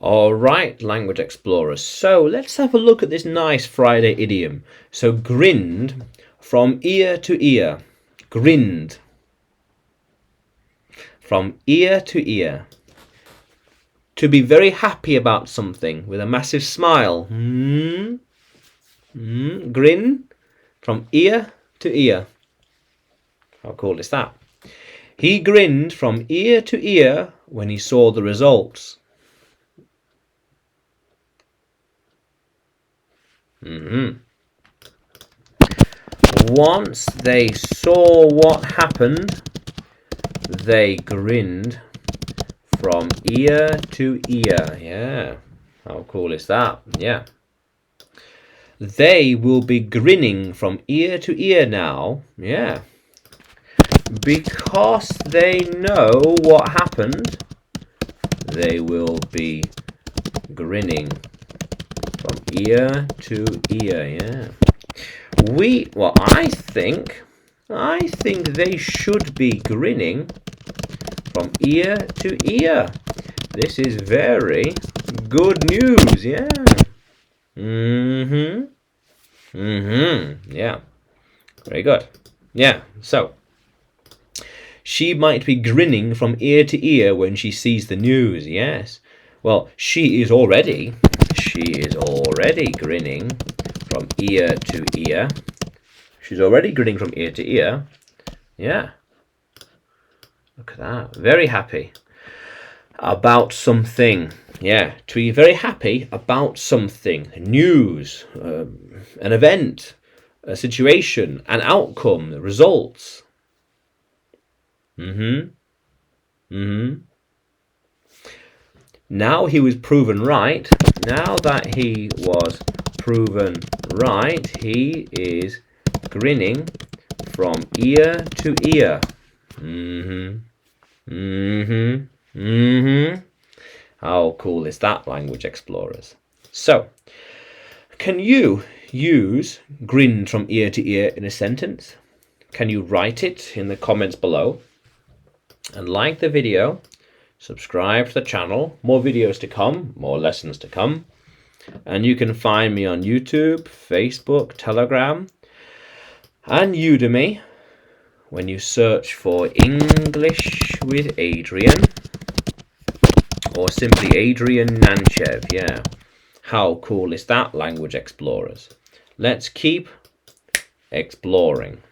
All right, language explorers. So let's have a look at this nice Friday idiom. So grinned, from ear to ear. Grinned. From ear to ear. To be very happy about something with a massive smile. Grin. From ear to ear. How cool is that? He grinned from ear to ear when he saw the results. Once they saw what happened, they grinned from ear to ear. Yeah, how cool is that? Yeah. They will be grinning from ear to ear now. Yeah. Because they know what happened, they will be grinning from ear to ear. Yeah. I think they should be grinning from ear to ear. This is very good news. Yeah. Yeah. Very good. Yeah. So she might be grinning from ear to ear when she sees the news. Yes. Well, she is already grinning from ear to ear. She's already grinning from ear to ear. Yeah. Look at that. Very happy about something. Yeah. To be very happy about something. News, an event, a situation, an outcome, results. Now he was proven right. Now that he was proven right, he is grinning from ear to ear. How cool is that, language explorers? So, can you use grinned from ear to ear in a sentence? Can you write it in the comments below? And like the video, subscribe to the channel. More videos to come, more lessons to come. And you can find me on YouTube, Facebook, Telegram, and Udemy when you search for English with Adrian, or simply Adrian Nanchev. Yeah. How cool is that, language explorers? Let's keep exploring.